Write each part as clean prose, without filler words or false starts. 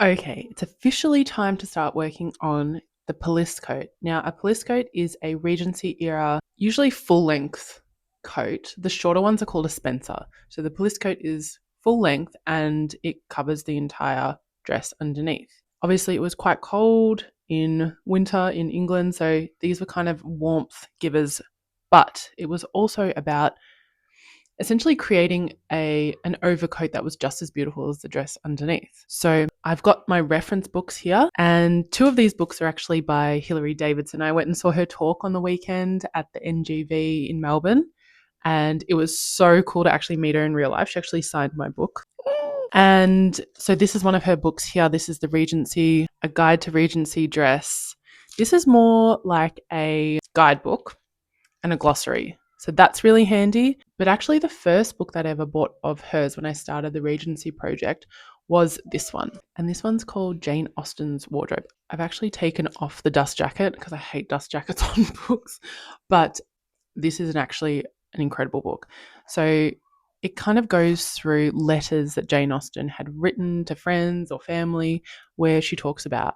Okay, it's officially time to start working on the police coat. Now, a police coat is a Regency era, usually full length coat. The shorter ones are called a Spencer. So the police coat is full length and it covers the entire dress underneath. Obviously, it was quite cold in winter in England, so these were kind of warmth givers, but it was also about essentially creating an overcoat that was just as beautiful as the dress underneath. So I've got my reference books here, and two of these books are actually by Hilary Davidson. I went and saw her talk on the weekend at the NGV in Melbourne, and it was so cool to actually meet her in real life. She actually signed my book. And so this is one of her books here. This is A Guide to Regency Dress. This is more like a guidebook and a glossary. So that's really handy. But actually, the first book that I ever bought of hers when I started the Regency project was this one. And this one's called Jane Austen's Wardrobe. I've actually taken off the dust jacket because I hate dust jackets on books. But this is actually an incredible book. So it kind of goes through letters that Jane Austen had written to friends or family where she talks about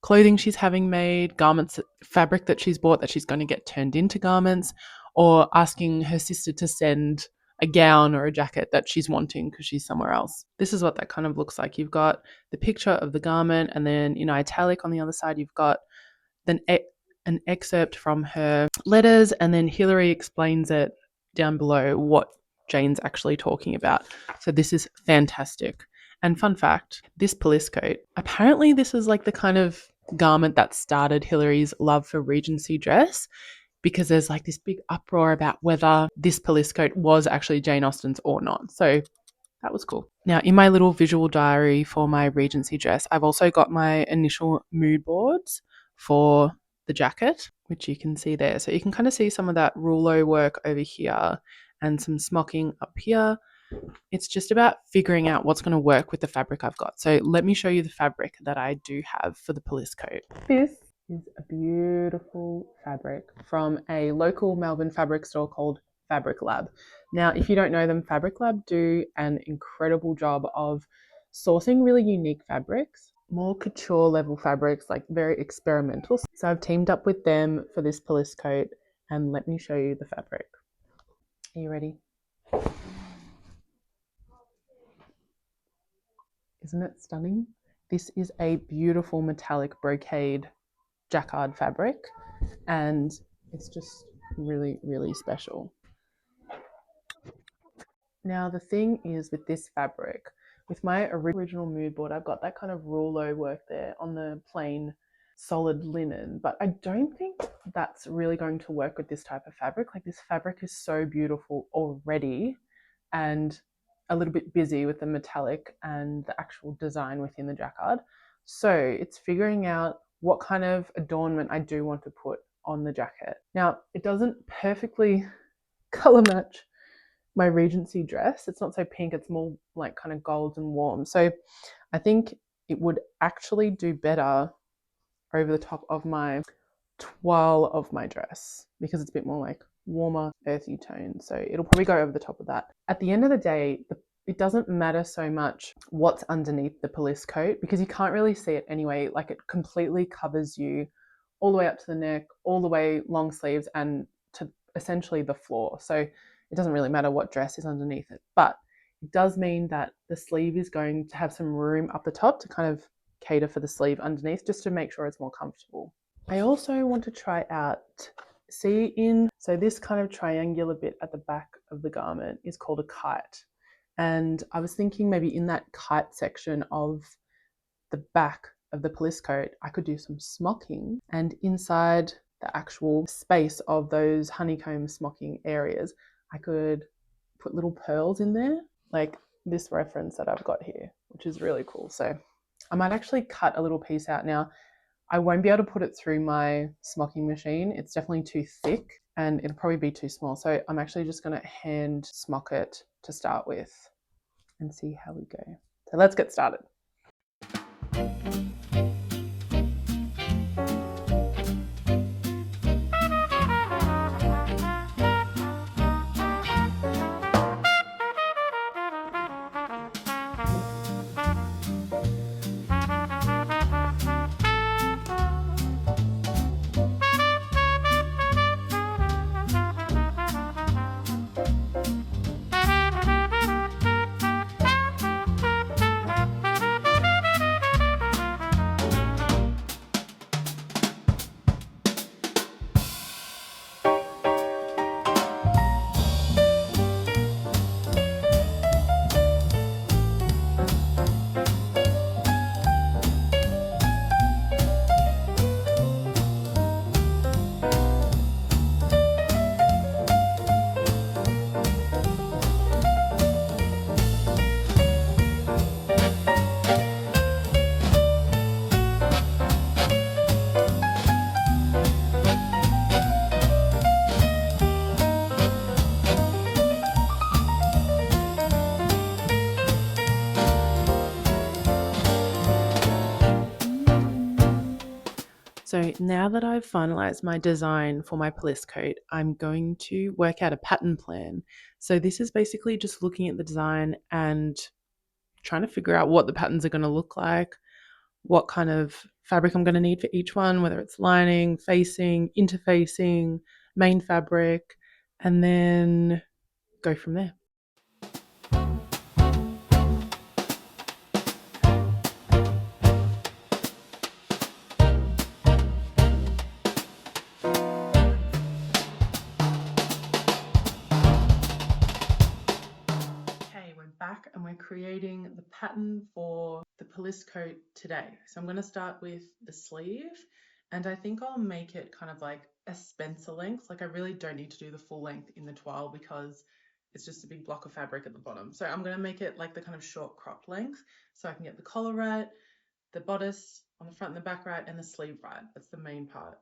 clothing she's having made, garments, fabric that she's bought that she's going to get turned into garments, or asking her sister to send a gown or a jacket that she's wanting because she's somewhere else. This is what that kind of looks like. You've got the picture of the garment, and then in italic on the other side, you've got an excerpt from her letters, and then Hilary explains it down below what Jane's actually talking about. So this is fantastic. And fun fact, this police coat, apparently this is like the kind of garment that started Hilary's love for Regency dress, because there's like this big uproar about whether this police coat was actually Jane Austen's or not. So that was cool. Now, in my little visual diary for my Regency dress, I've also got my initial mood boards for the jacket, which you can see there. So you can kind of see some of that rouleau work over here and some smocking up here. It's just about figuring out what's going to work with the fabric I've got. So let me show you the fabric that I do have for the police coat. This is a beautiful fabric from a local Melbourne fabric store called Fabric Lab. Now, if you don't know them, Fabric Lab do an incredible job of sourcing really unique fabrics, more couture level fabrics, like very experimental. So I've teamed up with them for this police coat, and let me show you the fabric. Are you ready? Isn't it stunning? This is a beautiful metallic brocade jacquard fabric, and it's just really, really special. Now, the thing is with this fabric, with my original mood board, I've got that kind of rouleau work there on the plain solid linen, but I don't think that's really going to work with this type of fabric. Like, this fabric is so beautiful already and a little bit busy with the metallic and the actual design within the jacquard. So it's figuring out what kind of adornment I do want to put on the jacket. Now, it doesn't perfectly color match my Regency dress. It's not so pink, it's more like kind of gold and warm. So I think it would actually do better over the top of my toile of my dress because it's a bit more like warmer, earthy tone. So it'll probably go over the top of that. At the end of the day, it doesn't matter so much what's underneath the police coat because you can't really see it anyway. Like, it completely covers you all the way up to the neck, all the way long sleeves and to essentially the floor. So it doesn't really matter what dress is underneath it, but it does mean that the sleeve is going to have some room up the top to kind of cater for the sleeve underneath, just to make sure it's more comfortable. I also want to try out, so this kind of triangular bit at the back of the garment is called a kite. And I was thinking maybe in that kite section of the back of the police coat, I could do some smocking, and inside the actual space of those honeycomb smocking areas, I could put little pearls in there, like this reference that I've got here, which is really cool. So I might actually cut a little piece out. Now, I won't be able to put it through my smocking machine. It's definitely too thick and it'll probably be too small. So I'm actually just going to hand smock it to start with and see how we go. So let's get started. So now that I've finalized my design for my police coat, I'm going to work out a pattern plan. So this is basically just looking at the design and trying to figure out what the patterns are going to look like, what kind of fabric I'm going to need for each one, whether it's lining, facing, interfacing, main fabric, and then go from there. Okay, we're back and we're creating the pattern for the police coat today. So I'm going to start with the sleeve, and I think I'll make it kind of like a Spencer length. Like I really don't need to do the full length in the toile because it's just a big block of fabric at the bottom. So I'm going to make it like the kind of short cropped length so I can get the collar right, the bodice on the front and the back right, and the sleeve right. That's the main part.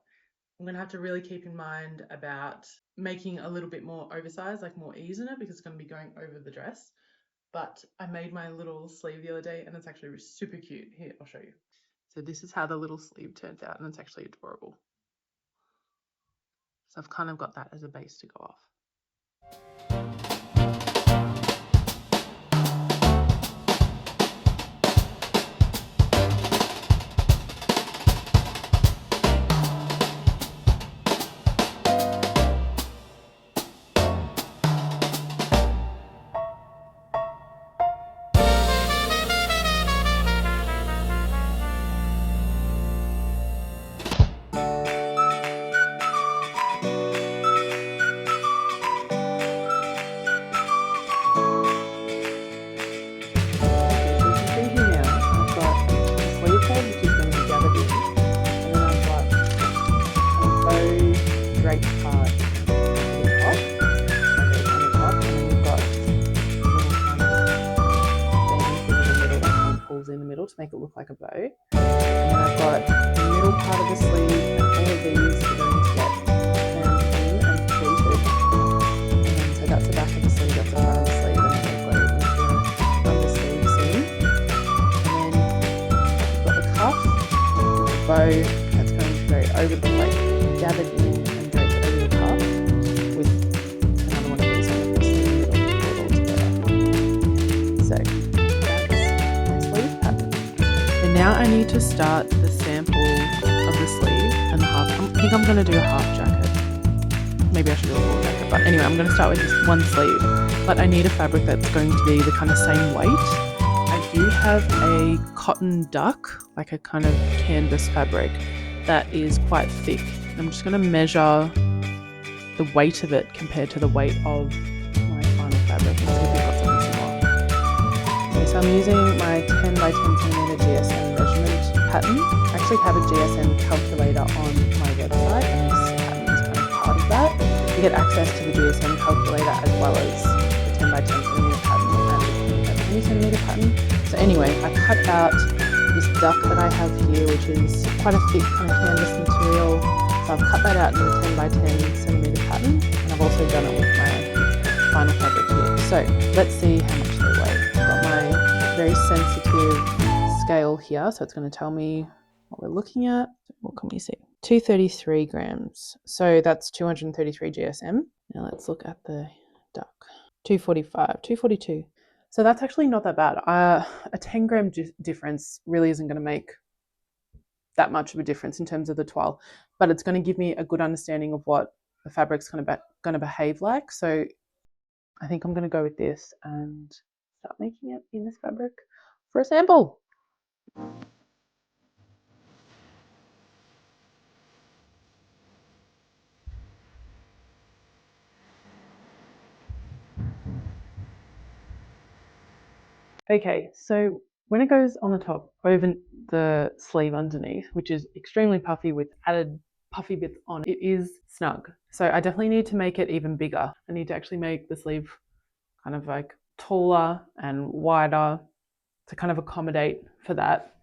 I'm going to have to really keep in mind about making a little bit more oversized, like more ease in it, because it's going to be going over the dress. But I made my little sleeve the other day and it's actually super cute. Here, I'll show you. So this is how the little sleeve turns out, and it's actually adorable. So I've kind of got that as a base to go off. In the middle to make it look like a bow. And then I've got the middle part of the sleeve and all of these are going to get turned in and pleated. And so that's the back of the sleeve, that's the front of the sleeve, and then I've got it into the under sleeve seam. And then I've got the cuff, the bow that's going to go over the like gathered in and draped over the cuff with another one of these on the sleeve and put it all together. So now I need to start the sample of the sleeve and the half. I think I'm going to do a half jacket. Maybe I should do a full jacket, but anyway, I'm going to start with this one sleeve. But I need a fabric that's going to be the kind of same weight. I do have a cotton duck, like a kind of canvas fabric that is quite thick. I'm just going to measure the weight of it compared to the weight of my final fabric and see if we've got something similar. Okay, so I'm using my 10 by 10 centimeter GSM measurement pattern. I actually have a GSM calculator on my website, and this pattern is kind of part of that. You get access to the GSM calculator as well as the 10 by 10 centimeter pattern and the 20 centimeter pattern. So anyway, I cut out this duck that I have here, which is quite a thick kind of canvas material. So I've cut that out in the 10 by 10 centimeter pattern, and I've also done it with my final fabric here. So let's see how much they weigh. I've got my very sensitive scale here, so it's going to tell me what we're looking at. What can we see? 233 grams. So that's 233 GSM. Now let's look at the duck. 245, 242. So that's actually not that bad. A 10 gram difference really isn't going to make that much of a difference in terms of the toile, but it's going to give me a good understanding of what the fabric's going to behave like. So I think I'm going to go with this and start making it in this fabric for a sample. Okay, so when it goes on the top over the sleeve underneath, which is extremely puffy with added puffy bits on, it is snug. So I definitely need to make it even bigger. I need to actually make the sleeve kind of like taller and wider to kind of accommodate for that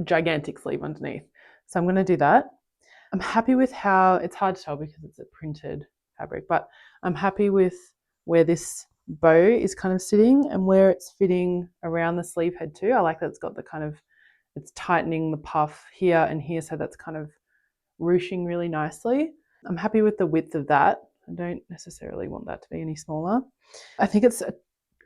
gigantic sleeve underneath. So I'm going to do that. I'm happy with how, it's hard to tell because it's a printed fabric, but I'm happy with where this bow is kind of sitting and where it's fitting around the sleeve head too. I like that it's got the kind of, it's tightening the puff here and here, so that's kind of ruching really nicely. I'm happy with the width of that. I don't necessarily want that to be any smaller. I think it's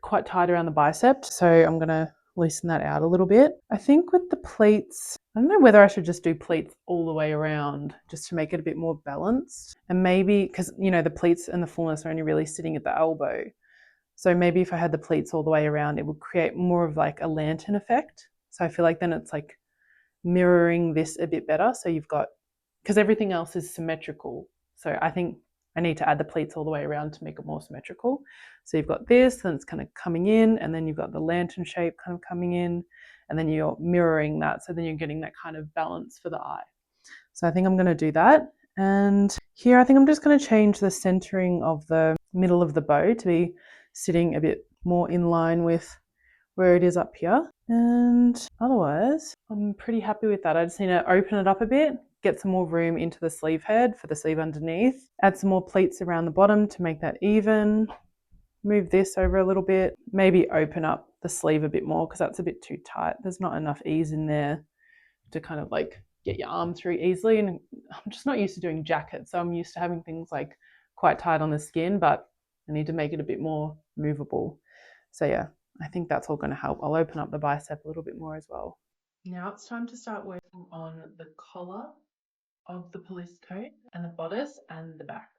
quite tight around the bicep, so I'm going to loosen that out a little bit. I think with the pleats, I don't know whether I should just do pleats all the way around just to make it a bit more balanced. And maybe, because the pleats and the fullness are only really sitting at the elbow. So maybe if I had the pleats all the way around, it would create more of like a lantern effect. So I feel like then it's like mirroring this a bit better. So you've got, because everything else is symmetrical. So I think I need to add the pleats all the way around to make it more symmetrical. So you've got this, and it's kind of coming in, and then you've got the lantern shape kind of coming in, and then you're mirroring that. So then you're getting that kind of balance for the eye. So I think I'm going to do that. And here I think I'm just going to change the centering of the middle of the bow to be sitting a bit more in line with where it is up here. And otherwise, I'm pretty happy with that. I just need to open it up a bit, get some more room into the sleeve head for the sleeve underneath, add some more pleats around the bottom to make that even, move this over a little bit, maybe open up the sleeve a bit more because that's a bit too tight. There's not enough ease in there to kind of like get your arm through easily. And I'm just not used to doing jackets, so I'm used to having things like quite tight on the skin, but I need to make it a bit more movable. So yeah, I think that's all going to help. I'll open up the bicep a little bit more as well. Now it's time to start working on the collar of the police coat and the bodice and the back.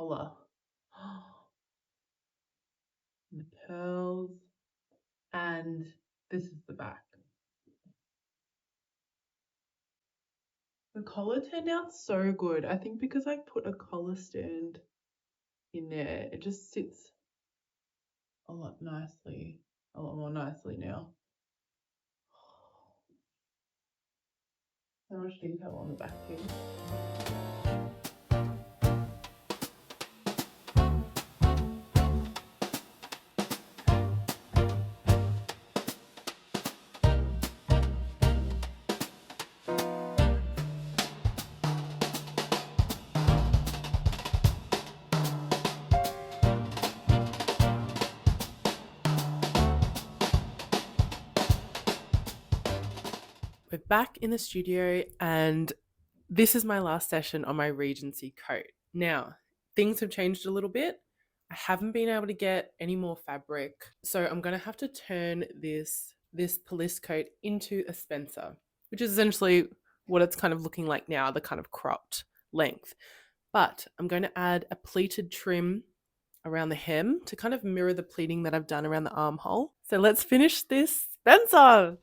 collar. The pearls. And this is the back. The collar turned out so good. I think because I put a collar stand in there, it just sits a lot more nicely now. So much detail on the back piece. We're back in the studio and this is my last session on my Regency coat. Now, things have changed a little bit. I haven't been able to get any more fabric, so I'm going to have to turn this police coat into a Spencer, which is essentially what it's kind of looking like now, the kind of cropped length. But I'm going to add a pleated trim around the hem to kind of mirror the pleating that I've done around the armhole. So let's finish this Spencer.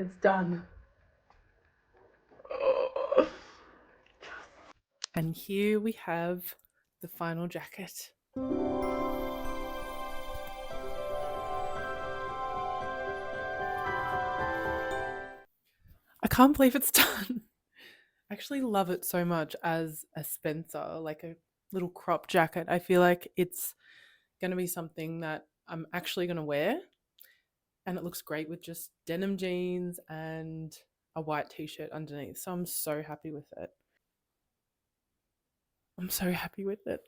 It's done. And here we have the final jacket. I can't believe it's done. I actually love it so much as a Spencer, like a little crop jacket. I feel like it's going to be something that I'm actually going to wear. And it looks great with just denim jeans and a white t-shirt underneath. So I'm so happy with it. I'm so happy with it.